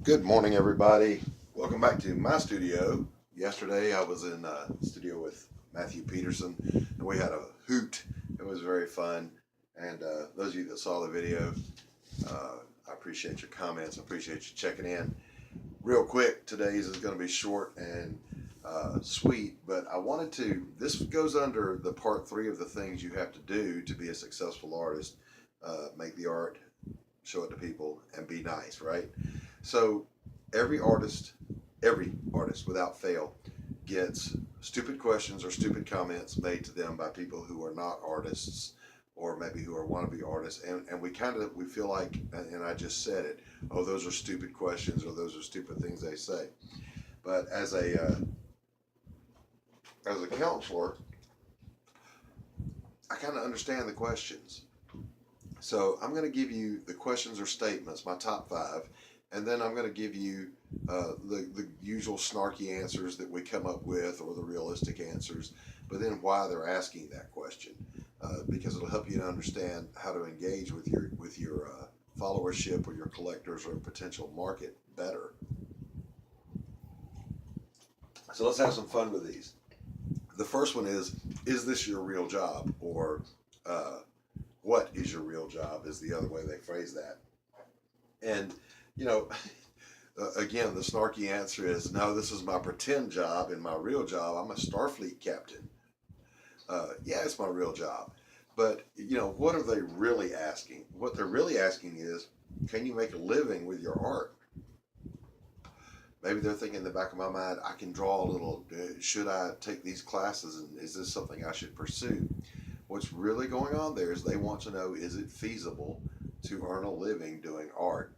Good morning, everybody. Welcome back to my studio. Yesterday, I was in studio with Matthew Peterson, and we had a hoot. It was very fun. And those of you that saw the video, I appreciate your comments. I appreciate you checking in. Real quick, today's is going to be short and sweet, but I wanted to. This goes under the part three of the things you have to do to be a successful artist. Make the art, show it to people, and be nice, right? So every artist, every artist without fail gets stupid questions or stupid comments made to them by people who are not artists or maybe who are wannabe artists. And we feel like, and I just said it, oh, those are stupid questions or those are stupid things they say. But as a counselor, I kind of understand the questions. So I'm going to give you the questions or statements, my top five, and then I'm going to give you the usual snarky answers that we come up with or the realistic answers, but then why they're asking that question, because it'll help you to understand how to engage with your followership or your collectors or potential market better. So let's have some fun with these. The first one is this your real job? Or what is your real job is the other way they phrase that. And, you know, again, the snarky answer is no, this is my pretend job, and my real job, I'm a Starfleet captain. Yeah, it's my real job. But, what are they really asking? What they're really asking is, can you make a living with your art? Maybe they're thinking in the back of my mind, I can draw a little. Should I take these classes, and is this something I should pursue? What's really going on there is they want to know, is it feasible to earn a living doing art?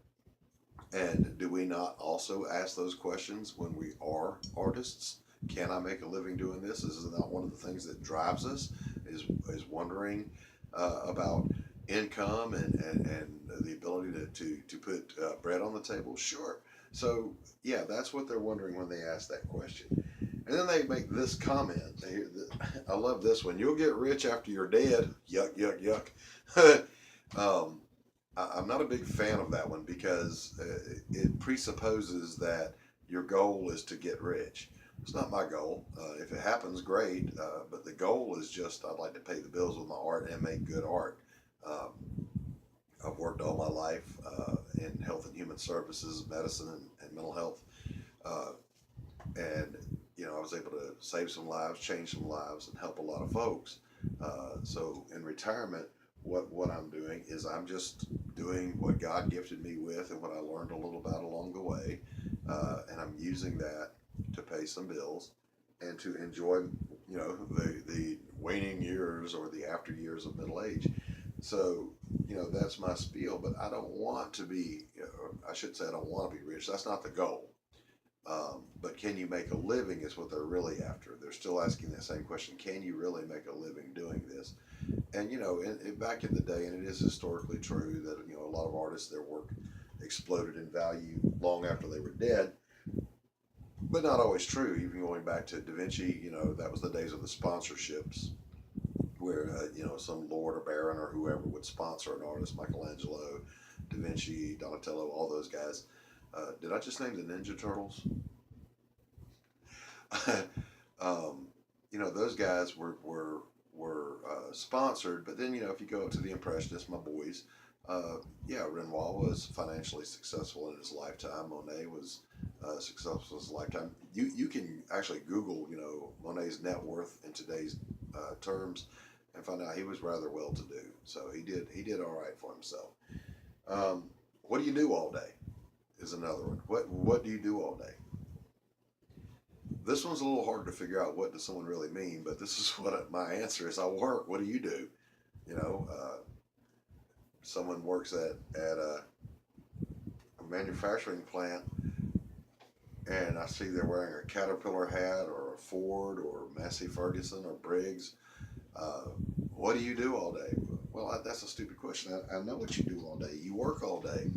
And do we not also ask those questions when we are artists? Can I make a living doing this? Is it not one of the things that drives us? Is wondering about income and the ability to put bread on the table? Sure. So yeah, that's what they're wondering when they ask that question. And then they make this comment. I love this one. You'll get rich after you're dead. Yuck, yuck, yuck. um, I'm not a big fan of that one because it presupposes that your goal is to get rich. It's not my goal. If it happens, great. But the goal is just I'd like to pay the bills with my art and make good art. Um, I've worked all my life in health and human services, medicine, and mental health. Uh, and, I was able to save some lives, change some lives, and help a lot of folks. So in retirement, what I'm doing is I'm just doing what God gifted me with and what I learned a little about along the way, and I'm using that to pay some bills and to enjoy, the waning years or the after years of middle age. So, that's my spiel. But I don't want to be, I should say, I don't want to be rich. That's not the goal. But can you make a living is what they're really after. They're still asking that same question: can you really make a living doing this? And back in the day, and it is historically true that a lot of artists, their work exploded in value long after they were dead, but not always true. Even going back to Da Vinci, that was the days of the sponsorships, where some lord or baron or whoever would sponsor an artist: Michelangelo, Da Vinci, Donatello, all those guys. Did I just name the Ninja Turtles? um, those guys were sponsored. But then, if you go up to the Impressionists, my boys, yeah, Renoir was financially successful in his lifetime. Monet was successful in his lifetime. You can actually Google, Monet's net worth in today's terms, and find out he was rather well to do. So he did all right for himself. What do you do all day? Is another one. What do you do all day? This one's a little harder to figure out. What does someone really mean? But this is what my answer is. I work. What do you do? You know, someone works at a manufacturing plant, and I see they're wearing a Caterpillar hat or a Ford or Massey Ferguson or Briggs. Uh, what do you do all day? Well, that's a stupid question. I know what you do all day. You work all day.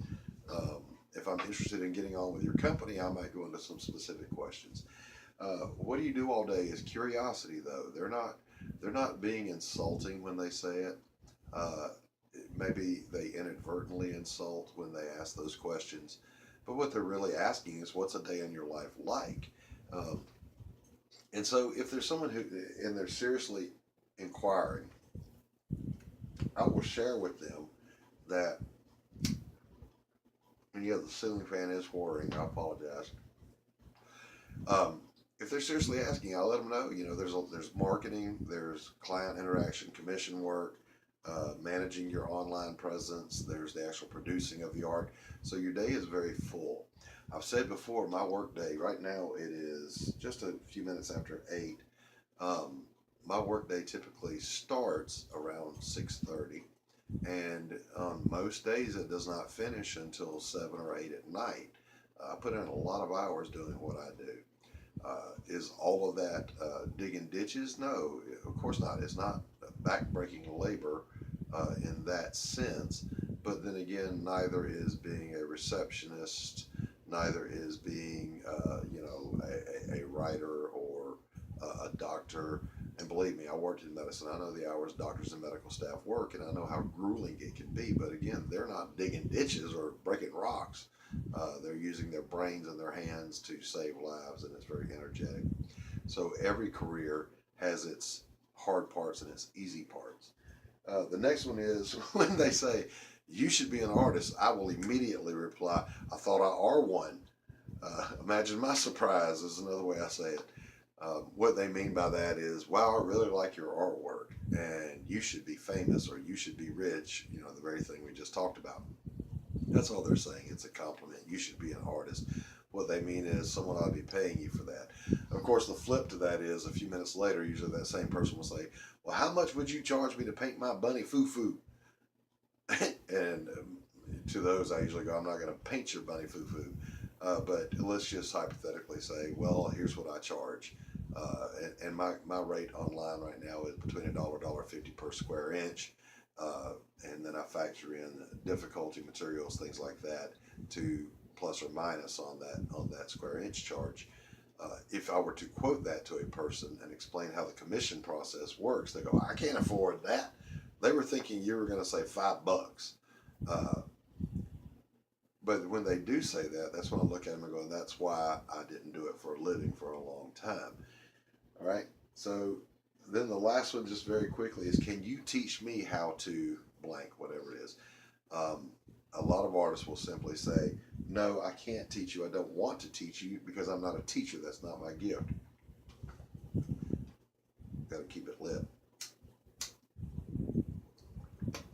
Um, if I'm interested in getting on with your company, I might go into some specific questions. What do you do all day is curiosity, though. They're not being insulting when they say it. Uh, Maybe they inadvertently insult when they ask those questions. but what they're really asking is, what's a day in your life like? Um, and so, if there's someone who, and they're seriously inquiring, I will share with them that, and yeah, the ceiling fan is whirring. I apologize. Um, if they're seriously asking, I'll let them know. There's marketing, there's client interaction, commission work, managing your online presence. There's the actual producing of the art. So your day is very full. I've said before, my work day right now it is just a few minutes after 8. Um, my work day typically starts around 6:30, and on most days it does not finish until 7 or 8 at night. I put in a lot of hours doing what I do. Is all of that digging ditches? No, of course not. It's not backbreaking labor in that sense. But then again, neither is being a receptionist, neither is being, a writer or a doctor. And believe me, I worked in medicine. I know the hours doctors and medical staff work, and I know how grueling it can be. But again, they're not digging ditches or breaking rocks. They're using their brains and their hands to save lives, and it's very energetic. So every career has its hard parts and its easy parts. The next one is when they say, you should be an artist, I will immediately reply, I thought I are one. Imagine my surprise is another way I say it. What they mean by that is, wow, I really like your artwork, and you should be famous or you should be rich, the very thing we just talked about. That's all they're saying. It's a compliment. You should be an artist. What they mean is someone ought to be paying you for that. Of course, the flip to that is a few minutes later, usually that same person will say, well, how much would you charge me to paint my bunny foo foo? And to those, I usually go, I'm not going to paint your bunny foo foo. But let's just hypothetically say, well, here's what I charge. And my rate online right now is between $1, $1.50 per square inch. And then I factor in difficulty materials, things like that, to plus or minus on that square inch charge. If I were to quote that to a person and explain how the commission process works, they go, I can't afford that. They were thinking you were going to say $5. Uh, but when they do say that, that's when I look at them and go, that's why I didn't do it for a living for a long time. All right. So then the last one, just very quickly, is can you teach me how to blank, whatever it is? A lot of artists will simply say, no, I can't teach you. I don't want to teach you because I'm not a teacher. That's not my gift. Got to keep it lit.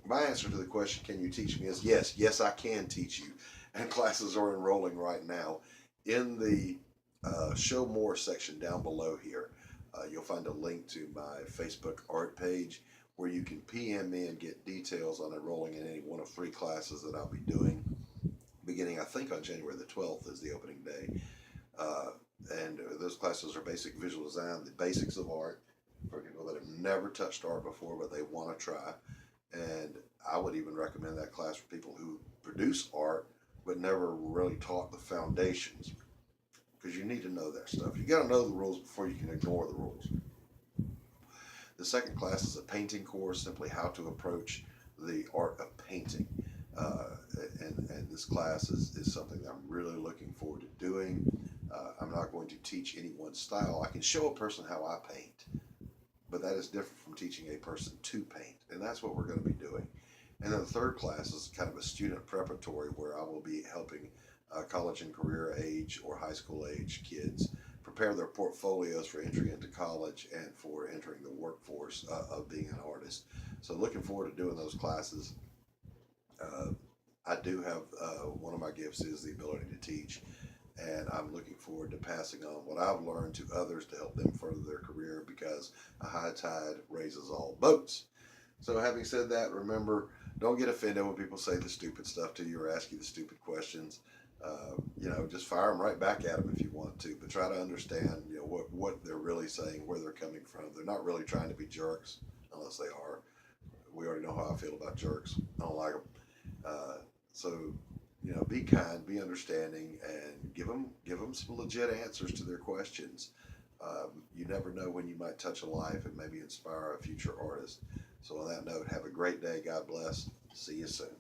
My answer to the question, can you teach me, is yes. Yes, I can teach you. And classes are enrolling right now. In the show more section down below here, you'll find a link to my Facebook art page where you can PM me and get details on enrolling in any one of 3 classes that I'll be doing. Beginning, I think, on January the 12th is the opening day. And those classes are basic visual design, the basics of art, for people that have never touched art before but they want to try. And I would even recommend that class for people who produce art but never really taught the foundations, because you need to know that stuff. You got to know the rules before you can ignore the rules. The second class is a painting course, simply how to approach the art of painting. And this class is something that I'm really looking forward to doing. I'm not going to teach any one style. I can show a person how I paint, but that is different from teaching a person to paint, and that's what we're going to be doing. And then the third class is kind of a student preparatory where I will be helping college and career age or high school age kids prepare their portfolios for entry into college and for entering the workforce of being an artist. So looking forward to doing those classes. I do have one of my gifts is the ability to teach, and I'm looking forward to passing on what I've learned to others to help them further their career, because a high tide raises all boats. So having said that, remember, don't get offended when people say the stupid stuff to you or ask you the stupid questions. Just fire them right back at them if you want to, but try to understand, what they're really saying, where they're coming from. They're not really trying to be jerks, unless they are. We already know how I feel about jerks. I don't like them. So, be kind, be understanding, and give them some legit answers to their questions. You never know when you might touch a life and maybe inspire a future artist. So on that note, have a great day. God bless. See you soon.